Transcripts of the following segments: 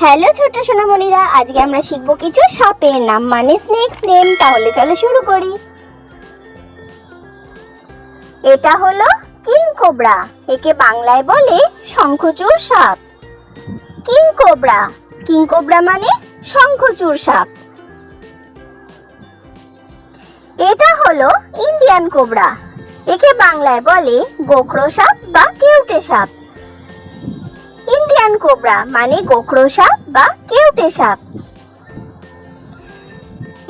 Hello ছোট সোনামণিরা, আজকে আমরা শিখব কিছু সাপের নাম মানে স্নেকস নেম। তাহলে চলো শুরু করি। এটা হলো কিং কোবরা, একে বাংলায় বলে শঙ্খচূড় সাপ। কিং কোবরা, কিং কোবরা মানে শঙ্খচূড় সাপ। এটা হলো ইন্ডিয়ান কোবরা, একে বাংলায় বলে গোখরো সাপ বা কেউটে সাপ। ইন্ডিয়ান কোবরা মানে গোখরো সাপ বা কেউটে সাপ।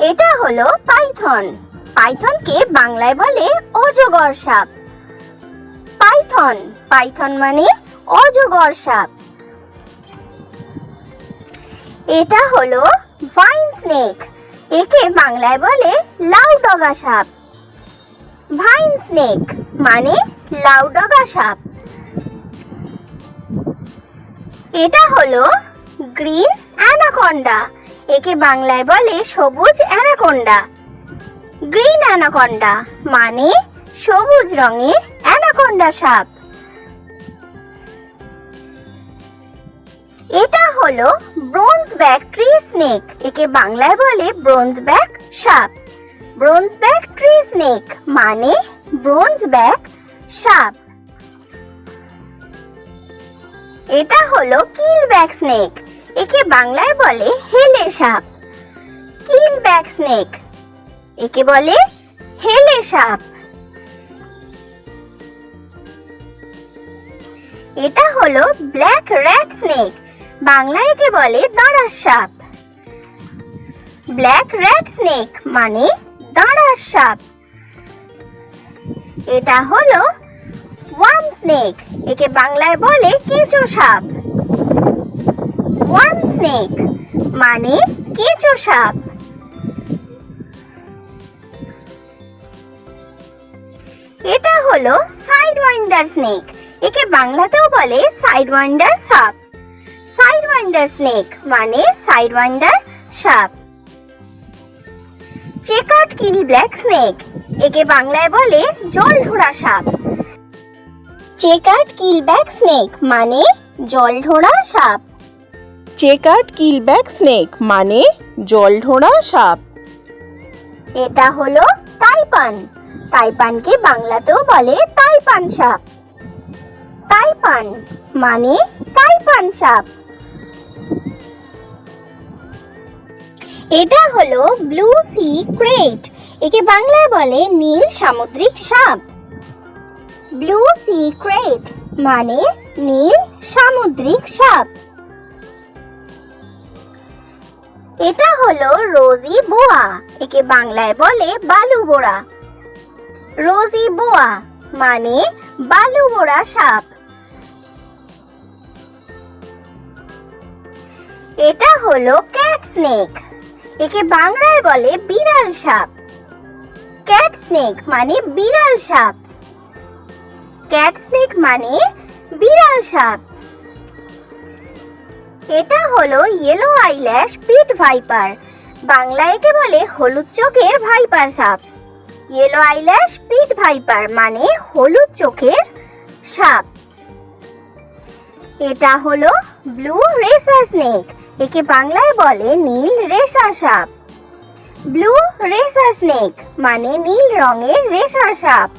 এটা হলো পাইথন, পাইথনকে বাংলায় বলে অজগর সাপ। পাইথন, পাইথন মানে অজগর সাপ। এটা হলো ভাইন স্নেক, একে বাংলায় বলে লাউডগা সাপ। ভাইন স্নেক মানে লাউডগা সাপ। এটা হলো গ্রিন অ্যানাকোন্ডা, একে বাংলায় বলে সবুজ অ্যানাকোন্ডা। গ্রিন অ্যানাকোন্ডা মানে সবুজ রঙের অ্যানাকোন্ডা সাপ। এটা হলো ব্রোঞ্জ ব্যাক ট্রি স্নেক, একে বাংলায় বলে ব্রোঞ্জ ব্যাক সাপ। ব্রোঞ্জ ব্যাক ট্রি স্নেক মানে ব্রোঞ্জ ব্যাক সাপ। এটা হলো কিলব্যাক স্নেক, একে বাংলায় বলে হেলে সাপ। কিলব্যাক স্নেক, একে বলে হেলে সাপ। এটা হলো ব্ল্যাক র্যাট স্নেক, বাংলায় একে বলে দাঁড়াস সাপ। ব্ল্যাক র্যাট স্নেক মানে দাঁড়াস সাপ। এটা হলো ওয়ার্ম স্নেক, একে বাংলায় বলে কেঁচো সাপ। ওয়ার্ম স্নেক মানে কেঁচো সাপ। এটা হলো সাইডওয়াইন্ডার স্নেক, একে বাংলাতেও বলে সাইডওয়াইন্ডার সাপ। সাইডওয়াইন্ডার স্নেক মানে সাইডওয়াইন্ডার সাপ। চেকার্ড কিল ব্ল্যাক স্নেক, একে বাংলায় বলে জলঢোড়া সাপ। চেকার্ড কিলব্যাক স্নেক মানে জলঢোড়া সাপ। চেকার্ড কিলব্যাক স্নেক মানে জলঢোড়া সাপ। এটা হলো তাইপান, তাইপানকে বাংলাতেও বলে তাইপান সাপ। তাইপান মানে তাইপান সাপ। এটা হলো ব্লু সি ক্রেট, একে বাংলায় বলে নীল সামুদ্রিক সাপ। ব্লু সি ক্রেট মানে নীল সামুদ্রিক সাপ। এটা হলো রোজি বোয়া, একে বাংলায় বলে বালুবোড়া। রোজি বোয়া মানে বালুবোড়া সাপ। এটা হলো ক্যাট স্নেক, একে বাংলায় বলে বিড়াল সাপ। ক্যাট স্নেক মানে বিড়াল সাপ। ক্যাট স্নেক মানে বিড়াল সাপ। এটা হলো ইয়েলো আইল্যাশ পিট ভাইপার, বাংলায় একে বলে হলুদ চোখের ভাইপার সাপ। ইয়েলো আইল্যাশ পিট ভাইপার মানে হলুদ চোখের সাপ। এটা হলো ব্লু রেসার স্নেক, একে বাংলায় বলে নীল রেসার সাপ। ব্লু রেসার স্নেক মানে নীল রঙের রেসার সাপ।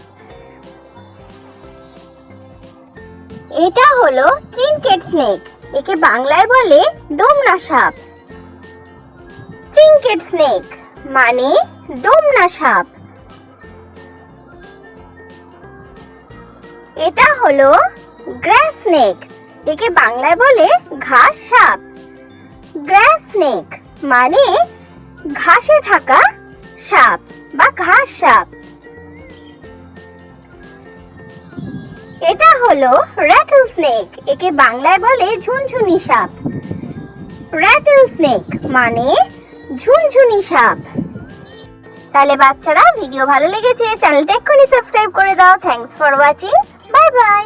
এটা হলো ট্রিনকেট স্নেক, একে বাংলায় বলে ডোমনা সাপ। ট্রিনকেট স্নেক মানে ডোমনা সাপ। এটা হলো গ্রাস স্নেক, একে বাংলায় বলে ঘাস সাপ। গ্রাস স্নেক মানে ঘাসে থাকা সাপ বা ঘাস সাপ। এটা হলো র্যাটল স্নেক, একে বাংলায় বলে ঝুনঝুনি সাপ। র্যাটল স্নেক মানে ঝুনঝুনি সাপ। তাহলে বাচ্চারা, ভিডিও ভালো লেগেছে চ্যানেলটা এক্ষুনি সাবস্ক্রাইব করে দাও। Thanks for watching, bye bye.